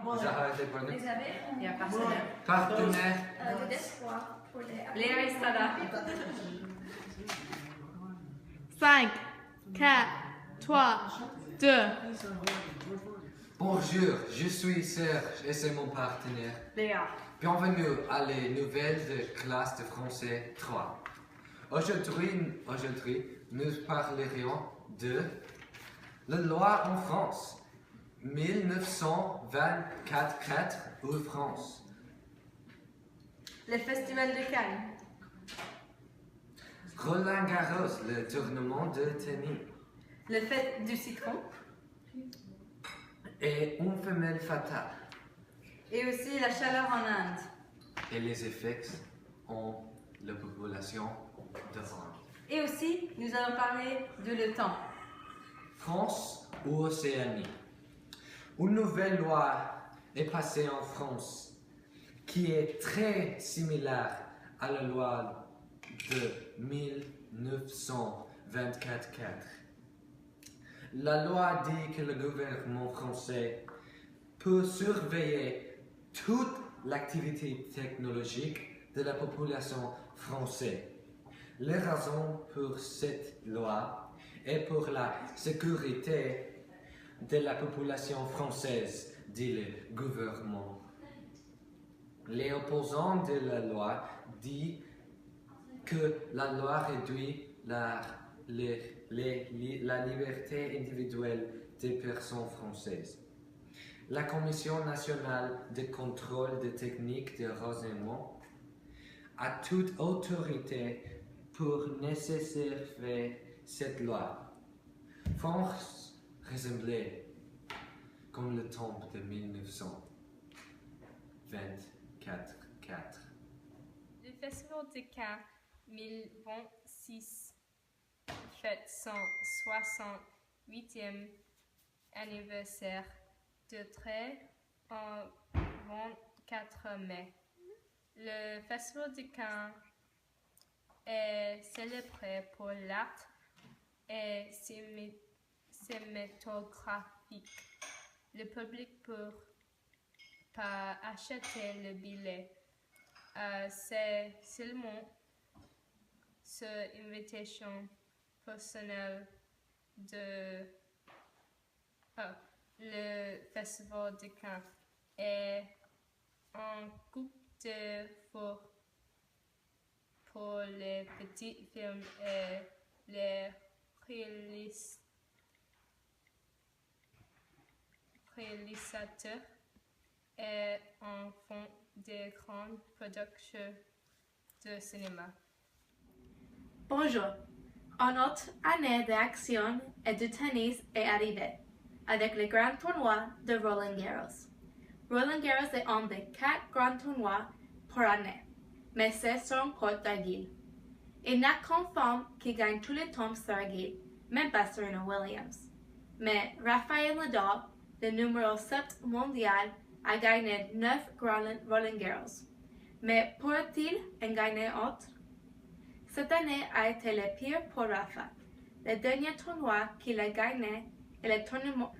Vous arrêtez pour nous. Il y a partenaire. Partenaire. D'espoir pour les Léa Estrada. 5, 4, 3, 2. Bonjour, je suis Serge et c'est mon partenaire. Léa. Bienvenue à les nouvelles de classe de français 3. Aujourd'hui, nous parlerons de la loi en France. 1924 ou France. Le Festival de Cannes. Roland Garros, le tournament de tennis. Le Fête du citron. Et une femelle fatale. Et aussi la chaleur en Inde. Et les effets en la population de France. Et aussi, nous allons parler de le temps. France ou Océanie. Une nouvelle loi est passée en France qui est très similaire à la loi de 1924. La loi dit que le gouvernement français peut surveiller toute l'activité technologique de la population française. Les raisons pour cette loi est pour la sécurité de la population française, dit le gouvernement. Les opposants de la loi disent que la loi réduit la liberté individuelle des personnes françaises. La Commission nationale de contrôle des techniques de renseignement a toute autorité pour nécessaire cette loi. France ressemblait comme le temps de 1924. Le Festival de Cannes 1026 fête son 68e anniversaire de trait en 24 mai. Le Festival de Cannes est célébré pour l'art et cinématographique. Le public peut pas acheter le billet. C'est seulement sur invitation personnelle de le Festival de Cannes est un coupe de feu pour les petits films et les réalisateurs et en font des grandes productions de cinéma. Bonjour. En notre année d'action et de tennis est arrivée, avec le grand tournoi de Roland Garros. Roland Garros est un des 4 grands tournois par année, mais c'est sur un court d'argile. Il n'y a qu'une femme qui gagne tous les tombes sur argile, même pas Serena Williams. Mais Rafael Nadal, le numéro 7 mondial, a gagné 9 Roland Garros. Mais pourrait-il en gagner autre? Cette année a été le pire pour Rafa. Le dernier tournoi qu'il a gagné est le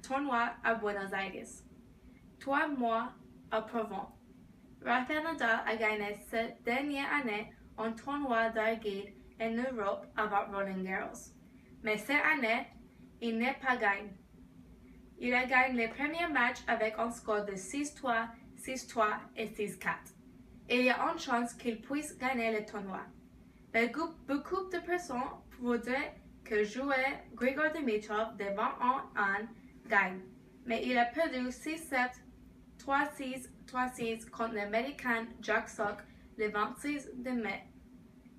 tournoi à Buenos Aires, 3 mois auparavant. Rafael Nadal a gagné cette dernière année un tournoi d'argile en Europe avant Roland Garros. Mais cette année, il n'est pas gagné. Il a gagné le premier match avec un score de 6-3, 6-3 et 6-4. Il y a une chance qu'il puisse gagner le tournoi. Beaucoup de personnes voudraient que joueur Grigor Dimitrov de 21 ans gagne, mais il a perdu 6-7, 3-6, 3-6 contre l'Américain Jack Sock le 26 de mai.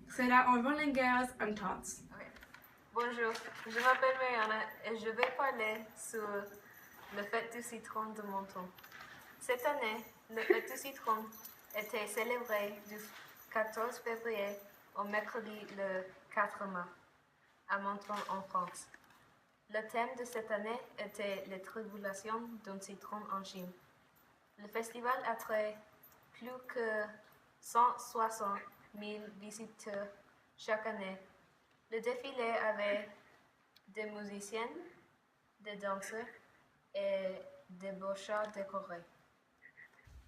Sera un Roland Garros intense. Bonjour, je m'appelle Mariana et je vais parler sur le fête du citron de Menton. Cette année, le fête du citron était célébré du 14 février au mercredi le 4 mars à Menton en France. Le thème de cette année était les tribulations d'un citron en Chine. Le festival attrait plus que 160 000 visiteurs chaque année. Le défilé avait des musiciennes, des danseurs et des beaux chars décorés.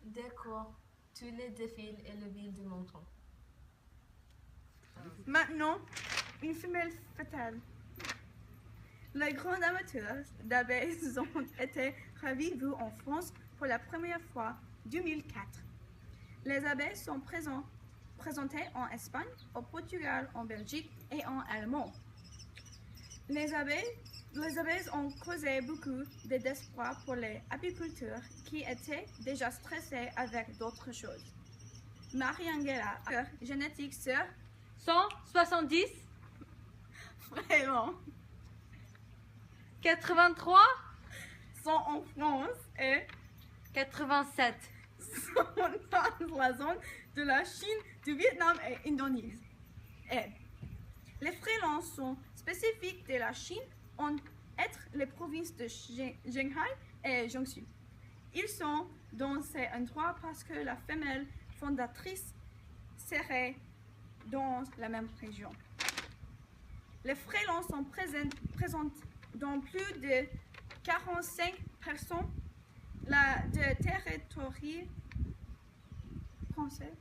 décore tous les défilés et le ville de Menton. Maintenant, une femelle fatale. Les grands amateurs d'abeilles ont été revus en France pour la première fois en 2004. Les abeilles sont présentées en Espagne, au Portugal, en Belgique et en Allemagne. Les abeilles ont causé beaucoup de désespoir pour les apiculteurs qui étaient déjà stressés avec d'autres choses. Marie-Angela, génétique sur 170, vraiment 83, sont en France et 87. sont dans la zone de la Chine, du Vietnam et Indonésie. Et les freelances sont spécifiques de la Chine en être les provinces de Shanghai et Jiangsu. Ils sont dans ces endroits parce que la femelle fondatrice serait dans la même région. Les freelances sont présents dans plus de 45% de territoire français.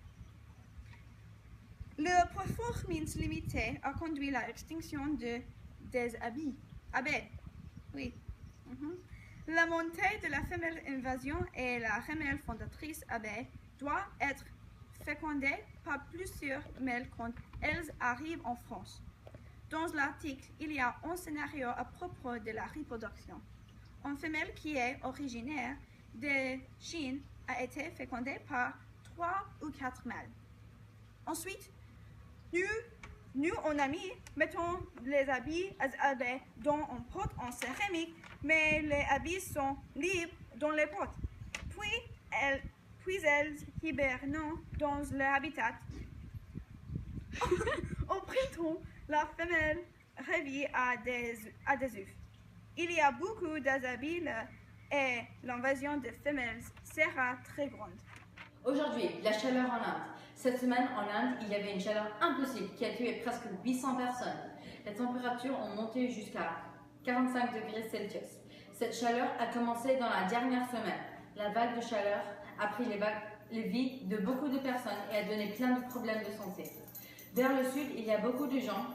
Le performance limité a conduit à l'extinction des abeilles. Oui. La montée de la femelle invasion et la femelle fondatrice abeille doit être fécondée par plusieurs mâles quand elles arrivent en France. Dans l'article, il y a un scénario à propos de la reproduction. Une femelle qui est originaire de Chine a été fécondée par 3 ou 4 mâles. Ensuite, nous, en amis, mettons les abeilles dans un pot en céramique, mais les abeilles sont libres dans les potes. Puis elles hibernent dans leur habitat. Au printemps, la femelle revit à des œufs. Il y a beaucoup d'abeilles et l'invasion de femelles sera très grande. Aujourd'hui, la chaleur en Inde. Cette semaine, en Inde, il y avait une chaleur impossible qui a tué presque 800 personnes. Les températures ont monté jusqu'à 45 degrés Celsius. Cette chaleur a commencé dans la dernière semaine. La vague de chaleur a pris les vies de beaucoup de personnes et a donné plein de problèmes de santé. Vers le sud, il y a beaucoup de gens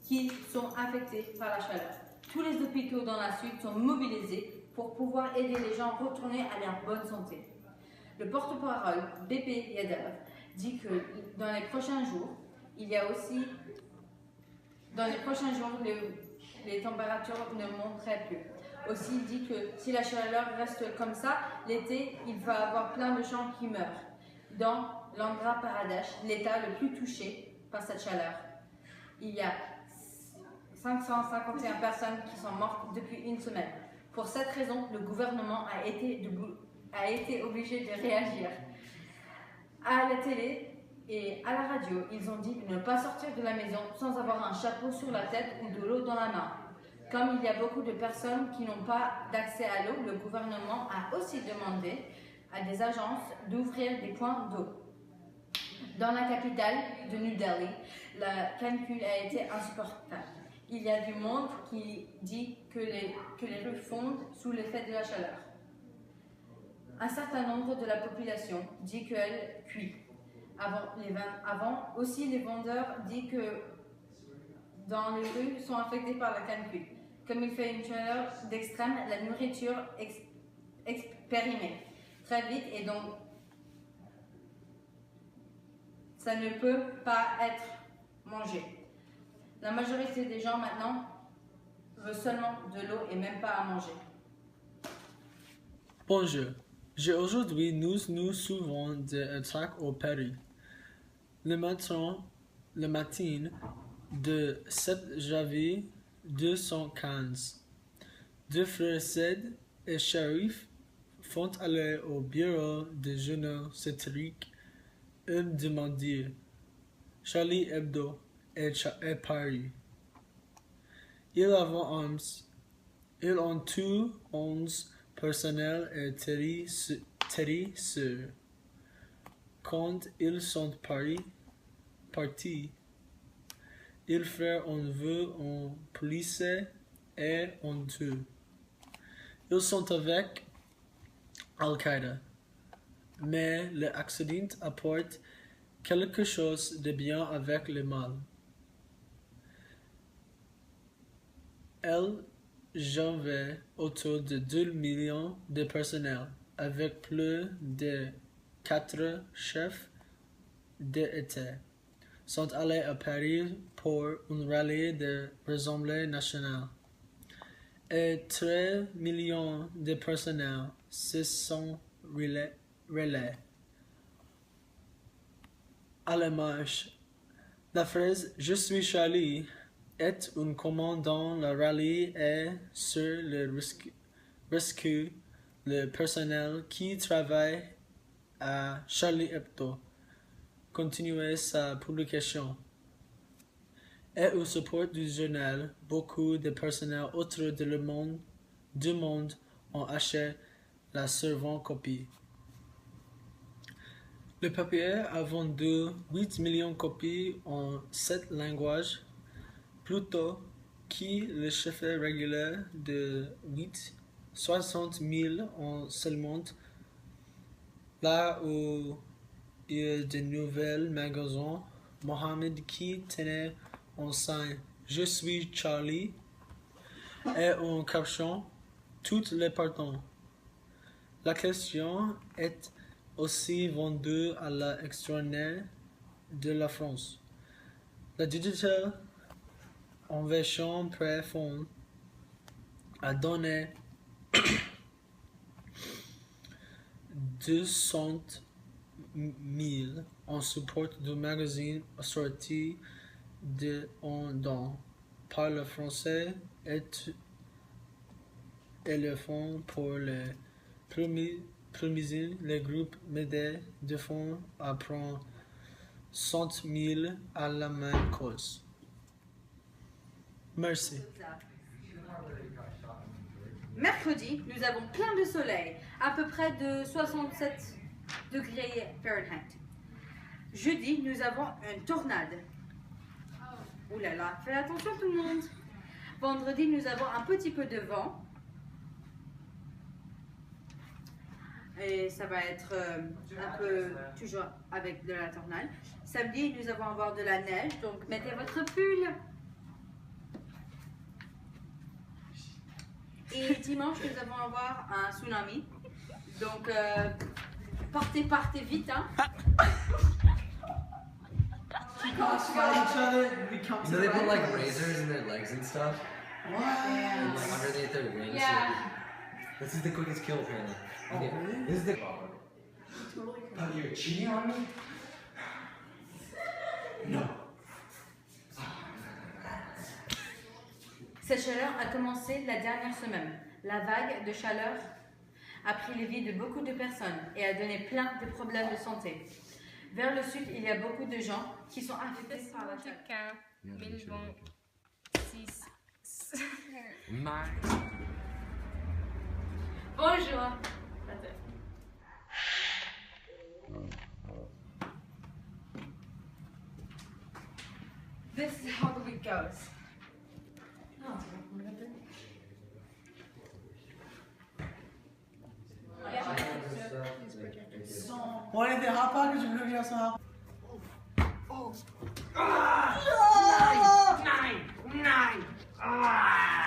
qui sont affectés par la chaleur. Tous les hôpitaux dans la sud sont mobilisés pour pouvoir aider les gens à retourner à leur bonne santé. Le porte-parole, BP Yadav, dit que dans les prochains jours, les températures ne monteraient plus. Aussi, il dit que si la chaleur reste comme ça, l'été, il va y avoir plein de gens qui meurent. Dans l'Andhra Pradesh, l'état le plus touché par cette chaleur, il y a 551 personnes qui sont mortes depuis une semaine. Pour cette raison, le gouvernement a été obligé de réagir. À la télé et à la radio, ils ont dit de ne pas sortir de la maison sans avoir un chapeau sur la tête ou de l'eau dans la main. Comme il y a beaucoup de personnes qui n'ont pas d'accès à l'eau, le gouvernement a aussi demandé à des agences d'ouvrir des points d'eau. Dans la capitale de New Delhi, la canicule a été insupportable. Il y a du monde qui dit que les rues fondent sous l'effet de la chaleur. Un certain nombre de la population dit qu'elle cuit. Avant, aussi les vendeurs disent que dans les rues sont affectés par la canicule. Comme il fait une chaleur d'extrême, la nourriture périmée très vite et donc ça ne peut pas être mangé. La majorité des gens maintenant veulent seulement de l'eau et même pas à manger. Bonjour. Aujourd'hui, nous nous souvenons de l'attaque au Paris. Le matin de 7 janvier 215, deux frères Said et Sharif font aller au bureau de journaux satiriques et demandirent Charlie Hebdo et Paris. Ils ont tué 11 personnels et terri sur. Quand ils sont partis, ils firent un vœu en police et en tout. Ils sont avec Al-Qaïda. mais l'accident apporte quelque chose de bien avec le mal. Elle j'avais autour de 2 millions de personnel, avec plus de 4 chefs d'État, sont allés à Paris pour une rallye de l'Assemblée nationale. Et 3 millions de personnel se sont relais à la marche. La phrase « Je suis Charlie » est une commande dans le rallye et sur le rescue le personnel qui travaille à Charlie Hebdo continuer sa publication. Et au support du journal, beaucoup de personnel autour du monde ont acheté la servante copie. Le papier a vendu 8 millions de copies en 7 langages, plutôt que le chiffre régulier de 60 000 en seulement. Là où il y a de nouveaux magasins, Mohamed qui tenait en scène « Je suis Charlie » et en caption « Toutes les partants ». La question est aussi vendue à l'extraordinaire de la France. La Digital Innovation Fund a donné 200 000 en support du magazine sorti en don par le Français et le Fonds pour le promouvoir le groupe MEDE de fonds à prendre 100 000 à la même cause. Merci. Mercredi, nous avons plein de soleil, à peu près de 67 degrés Fahrenheit. Jeudi, nous avons une tornade. Ouh là là, fais attention tout le monde. Vendredi, nous avons un petit peu de vent. Et ça va être un peu toujours avec de la tornade. Samedi, nous allons avoir de la neige, donc mettez votre pull. Et dimanche, nous allons avoir un tsunami. Donc, partez vite, hein. You know they put like razors in their legs and stuff? What? And, like underneath their wings. Yeah. This is the quickest kill apparently. Okay. This is the. Oh, you're cheating on me? No. Cette chaleur a commencé la dernière semaine. La vague de chaleur a pris les vies de beaucoup de personnes et a donné plein de problèmes de santé. Vers le sud, il y a beaucoup de gens qui sont affectés par la chaleur. Bonjour. This is how the week goes. Bon, allez, dérape pas que je veux bien ça. Nine! Ah!